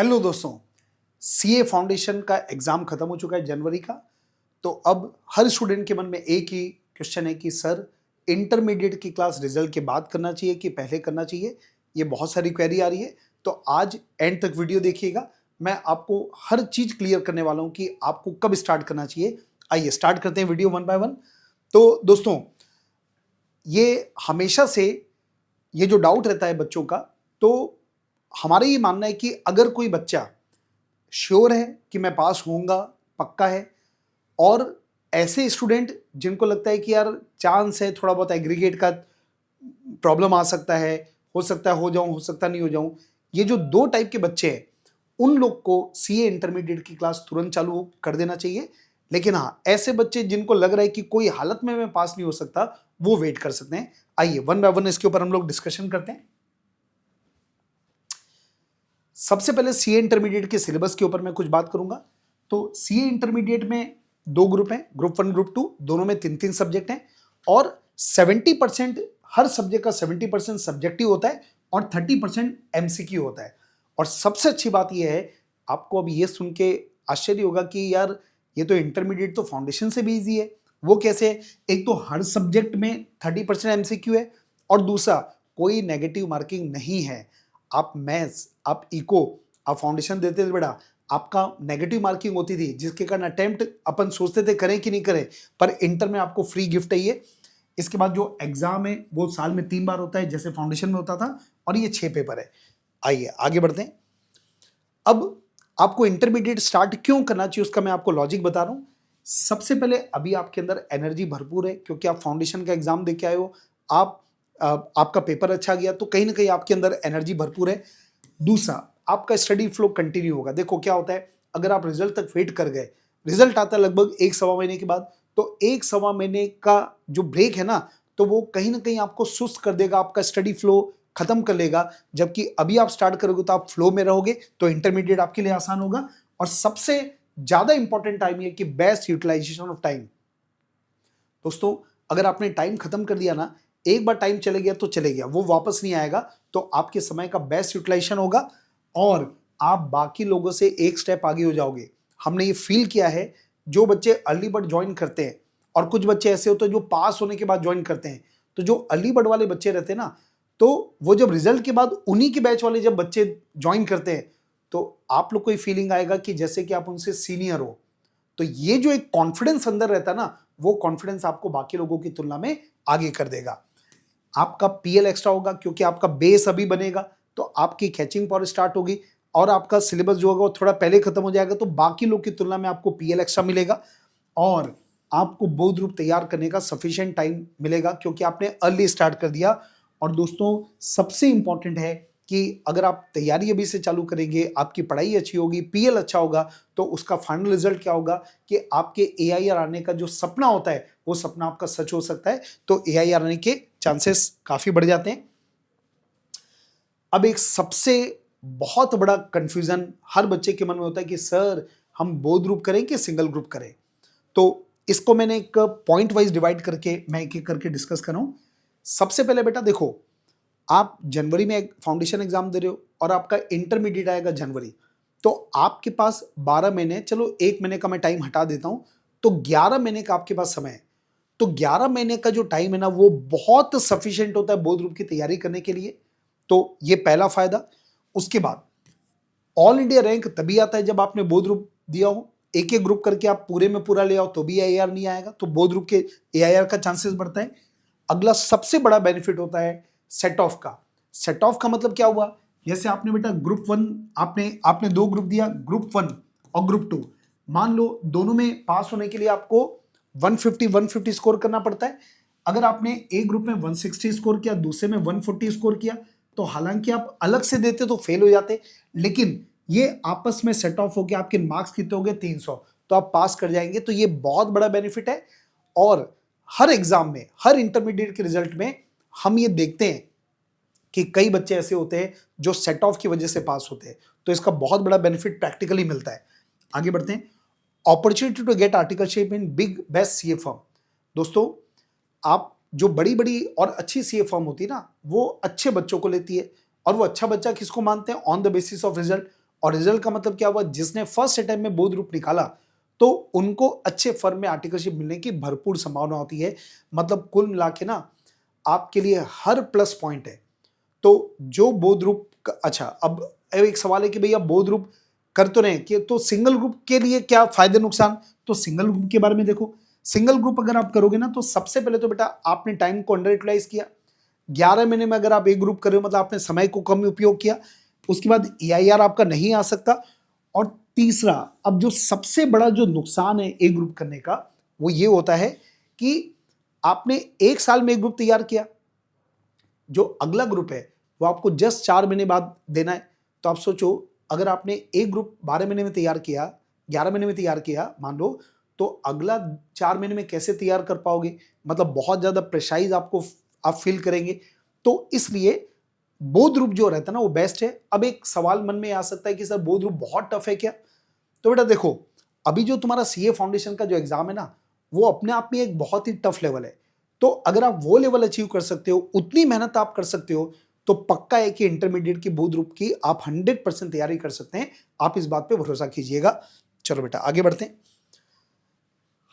Hello दोस्तों, CA foundation का exam खत्म हो चुका है जनवरी का। तो अब हर स्टूडेंट के मन में एक ही क्वेश्चन है कि सर इंटरमीडिएट की क्लास रिजल्ट के बाद करना चाहिए कि पहले करना चाहिए। ये बहुत सारी क्वेरी आ रही है, तो आज एंड तक वीडियो देखिएगा। मैं आपको हर चीज क्लियर करने वाला हूं कि आपको कब स्टार्ट करना चाहिए। आइए स्टार्ट करते हैं वीडियो वन बाय वन। तो दोस्तों, ये हमेशा से ये जो डाउट रहता है बच्चों का, तो हमारा ये मानना है कि अगर कोई बच्चा श्योर है कि मैं पास होऊंगा, पक्का है, और ऐसे स्टूडेंट जिनको लगता है कि यार चांस है, थोड़ा बहुत एग्रीगेट का प्रॉब्लम आ सकता है, हो सकता है हो जाऊं, हो सकता नहीं हो जाऊं, ये जो दो टाइप के बच्चे हैं, उन लोग को सीए इंटरमीडिएट की क्लास तुरंत चालू कर देना चाहिए। लेकिन हाँ, ऐसे बच्चे जिनको लग रहा है कि कोई हालत में मैं पास नहीं हो सकता, वो वेट कर सकते हैं। आइए वन बाय वन इसके ऊपर हम लोग डिस्कशन करते हैं। सबसे पहले सीए इंटरमीडिएट के सिलेबस के ऊपर मैं कुछ बात करूंगा। तो सीए इंटरमीडिएट में दो ग्रुप हैं, ग्रुप वन ग्रुप टू, दोनों में तीन तीन सब्जेक्ट हैं और 70% हर सब्जेक्ट का 70% सब्जेक्टिव होता है और 30% एमसीक्यू होता है। और सबसे अच्छी बात यह है, आपको अब ये सुन के आश्चर्य होगा कि यार ये तो इंटरमीडिएट तो फाउंडेशन से भी ईजी है। वो कैसे है? एक तो हर सब्जेक्ट में 30% एमसीक्यू है और दूसरा कोई नेगेटिव मार्किंग नहीं है। आप मैथ्स, आप इको, आप फाउंडेशन देते थे बेटा, आपका नेगेटिव मार्किंग होती थी जिसके कारण अटेम्प्ट अपन सोचते थे करें कि नहीं करें, पर इंटर में आपको फ्री गिफ्ट है ये। इसके बाद जो एग्जाम है वो साल में 3 बार होता है जैसे फाउंडेशन में होता था, और ये 6 पेपर है। आइए आगे बढ़ते हैं। अब आपको इंटरमीडिएट स्टार्ट क्यों करना चाहिए उसका मैं आपको लॉजिक बता रहा हूं। सबसे पहले अभी आपके अंदर एनर्जी भरपूर है क्योंकि आप फाउंडेशन का एग्जाम दे के आए हो, आप आपका पेपर अच्छा गया, तो कहीं ना कहीं आपके अंदर एनर्जी भरपूर है। दूसरा, आपका स्टडी फ्लो कंटिन्यू होगा। देखो क्या होता है, अगर आप रिजल्ट तक वेट कर गए, रिजल्ट आता है लगभग एक सवा महीने के बाद, तो एक सवा महीने का जो ब्रेक है ना, तो वो कहीं ना कहीं आपको सुस्त कर देगा, आपका स्टडी फ्लो खत्म कर लेगा। जबकि अभी आप स्टार्ट करोगे तो आप फ्लो में रहोगे, तो इंटरमीडिएट आपके लिए आसान होगा। और सबसे ज्यादा इंपॉर्टेंट टाइम ये कि बेस्ट यूटिलाइजेशन ऑफ टाइम। दोस्तों, अगर आपने टाइम खत्म कर दिया ना, एक बार टाइम चले गया तो चले गया, वो वापस नहीं आएगा। तो आपके समय का बेस्ट यूटिलाइजेशन होगा और आप बाकी लोगों से एक स्टेप आगे हो जाओगे। हमने ये फील किया है, जो बच्चे अर्ली बर्ड ज्वाइन करते हैं, और कुछ बच्चे ऐसे होते हैं जो पास होने के बाद ज्वाइन करते हैं, तो जो अर्ली बर्ड वाले बच्चे रहते हैं ना, तो वो जब रिजल्ट के बाद उन्हीं के बैच वाले जब बच्चे ज्वाइन करते हैं, तो आप लोग को ये फीलिंग आएगा कि जैसे कि आप उनसे सीनियर हो। तो ये जो एक कॉन्फिडेंस अंदर रहता है ना, वो कॉन्फिडेंस आपको बाकी लोगों की तुलना में आगे कर देगा। आपका पीएल एक्स्ट्रा होगा क्योंकि आपका बेस अभी बनेगा, तो आपकी कैचिंग पावर स्टार्ट होगी और आपका सिलेबस जो होगा वो थोड़ा पहले खत्म हो जाएगा, तो बाकी लोग की तुलना में आपको पीएल एक्स्ट्रा मिलेगा और आपको बोध रूप तैयार करने का सफिशिएंट टाइम मिलेगा क्योंकि आपने अर्ली स्टार्ट कर दिया। और दोस्तों, सबसे इंपॉर्टेंट है कि अगर आप तैयारी अभी से चालू करेंगे, आपकी पढ़ाई अच्छी होगी, पीएल अच्छा होगा, तो उसका फाइनल रिजल्ट क्या होगा कि आपके एआईआर आने का जो सपना होता है वो सपना आपका सच हो सकता है। तो एआईआर आने के चांसेस काफी बढ़ जाते हैं। अब एक सबसे बहुत बड़ा कंफ्यूजन हर बच्चे के मन में होता है कि सर हम बोध ग्रुप करें कि सिंगल ग्रुप करें। तो इसको मैंने एक पॉइंट वाइज डिवाइड करके मैं एक एक करके डिस्कस कर रहा हूं। सबसे पहले बेटा देखो, आप जनवरी में एक फाउंडेशन एग्जाम दे रहे हो और आपका इंटरमीडिएट आएगा जनवरी, तो आपके पास 12 महीने, चलो एक महीने का मैं टाइम हटा देता हूं, तो 11 महीने का आपके पास समय है। तो 11 महीने का जो टाइम है ना, वो बहुत सफिशिएंट होता है बोध ग्रुप की तैयारी करने के लिए। तो ये पहला फायदा। उसके बाद ऑल इंडिया रैंक तभी आता है जब आपने बोध ग्रुप दिया हो। एक एक ग्रुप करके आप पूरे में पूरा ले आओ तो भी एआईआर नहीं आएगा, तो बोध ग्रुप के एआईआर का चांसेस बढ़ता है। अगला सबसे बड़ा बेनिफिट होता है सेट ऑफ का। सेट ऑफ का मतलब क्या हुआ, जैसे आपने बेटा ग्रुप वन, आपने आपने दो ग्रुप दिया, ग्रुप वन और ग्रुप टू। मान लो दोनों में पास होने के लिए आपको 150 स्कोर करना पड़ता है। अगर आपने एक ग्रुप में 160 स्कोर किया, दूसरे में 140 स्कोर किया, तो हालांकि आप अलग से देते तो फेल हो जाते, लेकिन ये आपस में सेट ऑफ होकर आपके मार्क्स कितने हो गए, 300, तो आप पास कर जाएंगे। तो ये बहुत बड़ा बेनिफिट है। और हर एग्जाम में, हर इंटरमीडिएट के रिजल्ट में हम ये देखते हैं कि कई बच्चे ऐसे होते हैं जो सेट ऑफ की वजह से पास होते हैं, तो इसका बहुत बड़ा बेनिफिट प्रैक्टिकली मिलता है। आगे बढ़ते हैं। Opportunity to get articleship in big best CA firm. दोस्तों, आप जो बड़ी बड़ी और अच्छी सीए फर्म होती है ना, वो अच्छे बच्चों को लेती है, और वो अच्छा बच्चा किसको मानते हैं, on the basis of result. और रिजल्ट का मतलब क्या हुआ, जिसने फर्स्ट अटेम्प्ट में बोध ग्रुप निकाला तो उनको अच्छे फर्म में आर्टिकलशिप मिलने की भरपूर संभावना होती है। मतलब कुल मिला के ना आपके लिए हर प्लस पॉइंट है। तो जो बोध ग्रुप अच्छा, अब एक सवाल है कि भैया बोध ग्रुप कर तो रहे हैं कि तो सिंगल ग्रुप के लिए क्या फायदे नुकसान, तो सिंगल ग्रुप के बारे में देखो। सिंगल ग्रुप अगर आप करोगे ना तो सबसे पहले तो बेटा आपने टाइम को अंडर यूटिलाइज किया। 11 महीने में अगर आप एक ग्रुप कर रहे हो मतलब आपने समय को कम उपयोग किया। उसके बाद EIR आपका नहीं आ सकता। और तीसरा, अब जो सबसे बड़ा जो नुकसान है एक ग्रुप करने का वो ये होता है कि आपने एक साल में एक ग्रुप तैयार किया, जो अगला ग्रुप है वो आपको जस्ट 4 महीने बाद देना है। तो आप सोचो, अगर आपने एक ग्रुप 12 महीने में तैयार किया, 11 महीने में तैयार किया मान लो, तो अगला 4 महीने में कैसे तैयार कर पाओगे? मतलब बहुत ज्यादा प्रेशराइज आपको आप फील करेंगे। तो इसलिए बोध ग्रुप जो रहता है ना वो बेस्ट है। अब एक सवाल मन में आ सकता है कि सर बोध ग्रुप बहुत टफ है क्या? तो बेटा देखो, अभी जो तुम्हारा CA फाउंडेशन का जो एग्जाम है ना वो अपने आप में एक बहुत ही टफ लेवल है। तो अगर आप वो लेवल अचीव कर सकते हो, उतनी मेहनत आप कर सकते हो, तो पक्का है कि इंटरमीडिएट की बोध ग्रुप की आप 100% तैयारी कर सकते हैं। आप इस बात पे भरोसा कीजिएगा। चलो बेटा आगे बढ़ते हैं।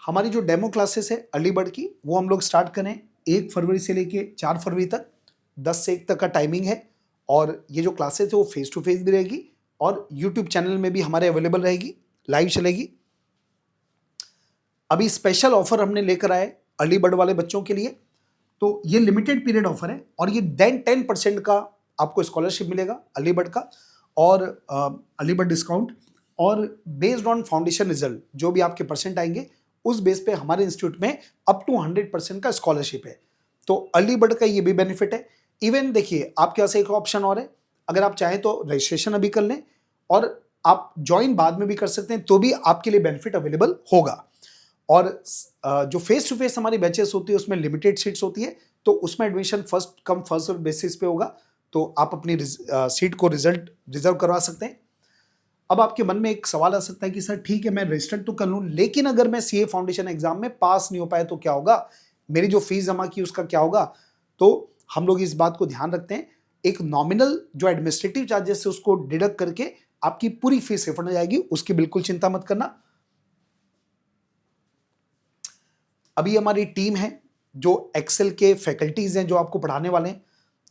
हमारी जो डेमो क्लासेस है अर्ली बर्ड की वो हम लोग स्टार्ट करें 1 फरवरी से लेके 4 फरवरी तक, 10 से 1 तक का टाइमिंग है। और ये जो क्लासेस है वो फेस टू फेस भी रहेगी और यूट्यूब चैनल में भी हमारे अवेलेबल रहेगी, लाइव चलेगी। अभी स्पेशल ऑफर हमने लेकर आए अर्ली बर्ड वाले बच्चों के लिए। तो ये लिमिटेड पीरियड ऑफर है और ये देन 10% का आपको स्कॉलरशिप मिलेगा अर्ली बर्ड का, और अर्ली बर्ड डिस्काउंट। और बेस्ड ऑन फाउंडेशन रिजल्ट जो भी आपके परसेंट आएंगे उस बेस पे हमारे इंस्टीट्यूट में अप टू 100% का स्कॉलरशिप है। तो अर्ली बर्ड का ये भी बेनिफिट है। इवन देखिए आपके पास एक ऑप्शन और है, अगर आप चाहें तो रजिस्ट्रेशन अभी कर लें और आप ज्वाइन बाद में भी कर सकते हैं, तो भी आपके लिए बेनिफिट अवेलेबल होगा। और जो फेस टू फेस हमारी बैचेस होती है उसमें लिमिटेड सीट्स होती है, तो उसमें admission first come first basis पे होगा। तो आप अपनी सीट को रिजर्व करवा सकते हैं। अब आपके मन में एक सवाल आ सकता है कि सर ठीक है मैं रजिस्टर तो कर लूं, लेकिन अगर मैं CA फाउंडेशन एग्जाम में पास नहीं हो पाया तो क्या होगा, मेरी जो फीस जमा की उसका क्या होगा? तो हम लोग इस बात को ध्यान रखते हैं, एक नॉमिनल जो एडमिनिस्ट्रेटिव चार्जेस है उसको डिडक्ट करके आपकी पूरी फीस रिफंड हो जाएगी, उसकी बिल्कुल चिंता मत करना। अभी हमारी टीम है जो एक्सेल के फैकल्टीज हैं जो आपको पढ़ाने वाले हैं।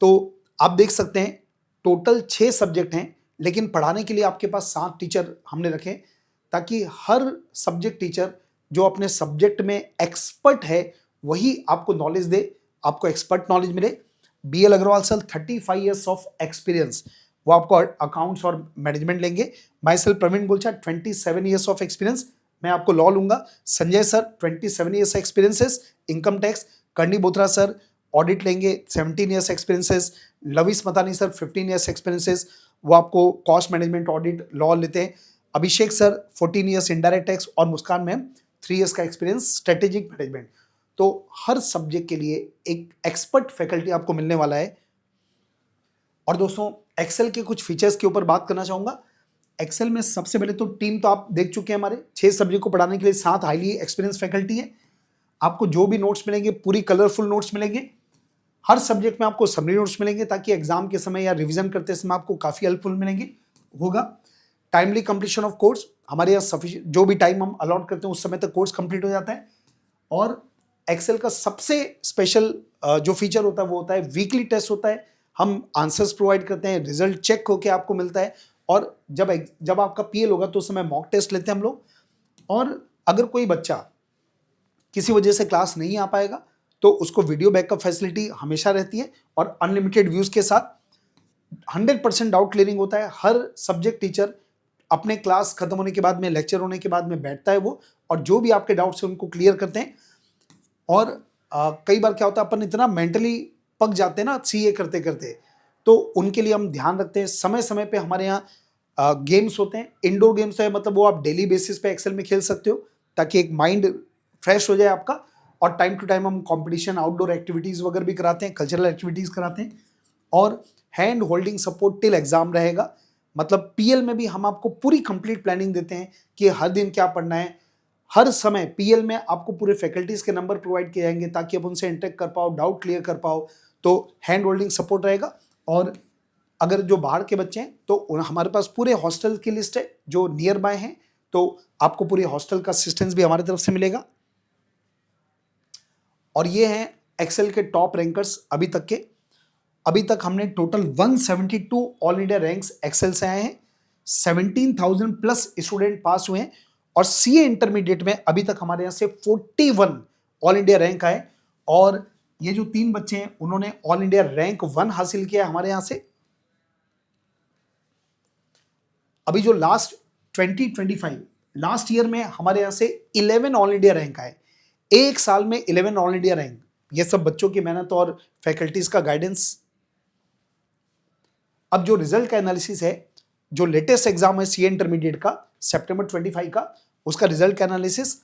तो आप देख सकते हैं टोटल 6 सब्जेक्ट हैं, लेकिन पढ़ाने के लिए आपके पास 7 टीचर हमने रखे, ताकि हर सब्जेक्ट टीचर जो अपने सब्जेक्ट में एक्सपर्ट है वही आपको नॉलेज दे, आपको एक्सपर्ट नॉलेज मिले। BL Agarwal sir 35 years of experience, वो आपको अकाउंट्स और मैनेजमेंट लेंगे। Myself Praveen Gulcha 27 years of experience, मैं आपको लॉ लूंगा। Sanjay sir 27 years experiences income tax. Karni Bothra sir audit लेंगे, 17 years experiences. Lavis Matani sir 15 years experiences, वो आपको कॉस्ट मैनेजमेंट ऑडिट लॉ लेते हैं। Abhishek sir 14 years indirect tax, और मुस्कान मैम 3 ईयर्स का एक्सपीरियंस स्ट्रेटेजिक मैनेजमेंट। तो हर सब्जेक्ट के लिए एक एक्सपर्ट फैकल्टी आपको मिलने वाला है। और दोस्तों एक्सेल के कुछ फीचर्स के ऊपर बात करना चाहूंगा। एक्सेल में सबसे पहले तो टीम तो आप देख चुके हैं, हमारे 6 सब्जेक्ट को पढ़ाने के लिए 7 हाईली एक्सपीरियंस फैकल्टी है। आपको जो भी नोट्स मिलेंगे पूरी कलरफुल नोट्स मिलेंगे। हर सब्जेक्ट में आपको समरी नोट्स मिलेंगे, ताकि एग्जाम के समय या रिवीजन करते समय आपको काफी हेल्पफुल मिलेंगे होगा। टाइमली कंप्लीशन ऑफ कोर्स, हमारे यहाँ सफिशिएंट जो भी टाइम हम अलॉट करते हैं उस समय तक कोर्स कंप्लीट हो जाता है। और एक्सेल का सबसे स्पेशल जो फीचर होता है वो होता है वीकली टेस्ट होता है। हम आंसर्स प्रोवाइड करते हैं, रिजल्ट चेक होके आपको मिलता है। और जब आपका PL होगा तो उस समय मॉक टेस्ट लेते हैं हम लोग। और अगर कोई बच्चा किसी वजह से क्लास नहीं आ पाएगा तो उसको वीडियो बैकअप फैसिलिटी हमेशा रहती है, और अनलिमिटेड व्यूज के साथ 100% डाउट क्लियरिंग होता है। हर सब्जेक्ट टीचर अपने क्लास खत्म होने के बाद में, लेक्चर होने के बाद में बैठता है वो, और जो भी आपके डाउट्स हैं उनको क्लियर करते हैं। और कई बार क्या होता है अपन इतना मेंटली पक जाते हैं ना CA करते करते, तो उनके लिए हम ध्यान रखते हैं। समय समय पे हमारे यहाँ गेम्स होते हैं, इंडोर गेम्स है, मतलब वो आप डेली बेसिस पे एक्सेल में खेल सकते हो, ताकि एक माइंड फ्रेश हो जाए आपका। और टाइम टू टाइम हम कंपटीशन, आउटडोर एक्टिविटीज़ वगैरह भी कराते हैं, कल्चरल एक्टिविटीज़ कराते हैं। और hand holding support till exam रहेगा। मतलब PL में भी हम आपको पूरी कंप्लीट प्लानिंग देते हैं कि हर दिन क्या पढ़ना है। हर समय PL में आपको पूरे फैकल्टीज के नंबर प्रोवाइड किए जाएंगे, ताकि आप उनसे इंटरेक्ट कर पाओ, डाउट क्लियर कर पाओ। तो हैंड होल्डिंग सपोर्ट रहेगा। और अगर जो बाहर के बच्चे हैं तो हमारे पास पूरे हॉस्टल की लिस्ट है जो नियर बाय हैं, तो आपको पूरे हॉस्टल का असिस्टेंस भी हमारी तरफ से मिलेगा। और ये हैं एक्सेल के टॉप रैंकर्स अभी तक के। अभी तक हमने total 172 all India ranks Excel से आए हैं, 17,000 प्लस स्टूडेंट पास हुए हैं, और सीए इंटरमीडिएट में अभी तक हमारे यहाँ से 41 ऑल इंडिया रैंक आए। और ये जो 3 बच्चे हैं उन्होंने ऑल इंडिया रैंक 1 हासिल किया हमारे यहाँ से। अभी जो लास्ट 2025 लास्ट ईयर में हमारे यहाँ से 11 ऑल इंडिया रैंक आए, एक साल में 11 ऑल इंडिया रैंक। ये सब बच्चों की मेहनत और फैकल्टीज का गाइडेंस। अब जो रिजल्ट का एनालिसिस है, जो लेटेस्ट एग्जाम है सीए इंटरमीडिएट का सितंबर 25 का, उसका रिजल्ट का analysis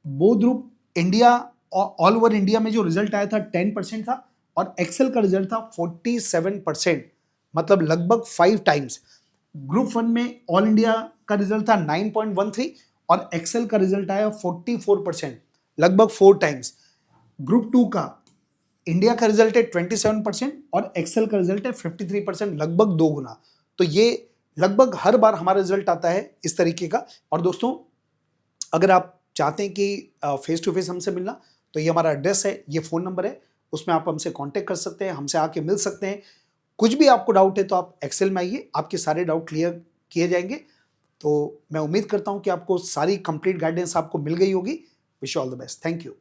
both group India all over India में जो रिजल्ट आया था 10% था, और एक्सेल का रिजल्ट था 47%, मतलब लगभग 5 टाइम्स। ग्रुप 1 में ऑल इंडिया का रिजल्ट था 9.13 और एक्सेल का रिजल्ट आया 44%, लगभग 4 टाइम्स। ग्रुप 2 का इंडिया का रिजल्ट है 27% और एक्सेल का रिजल्ट है 53%, लगभग 2 गुना। तो ये लगभग हर बार हमारा रिजल्ट आता है इस तरीके का। और दोस्तों, अगर आप चाहते हैं कि फेस टू फेस हमसे मिलना, तो ये हमारा एड्रेस है, ये फ़ोन नंबर है, उसमें आप हमसे कांटेक्ट कर सकते हैं, हमसे आके मिल सकते हैं। कुछ भी आपको डाउट है तो आप एक्सेल में आइए, आपके सारे डाउट क्लियर किए जाएंगे। तो मैं उम्मीद करता हूँ कि आपको सारी कंप्लीट गाइडेंस आपको मिल गई होगी। Wish you all the best. Thank you.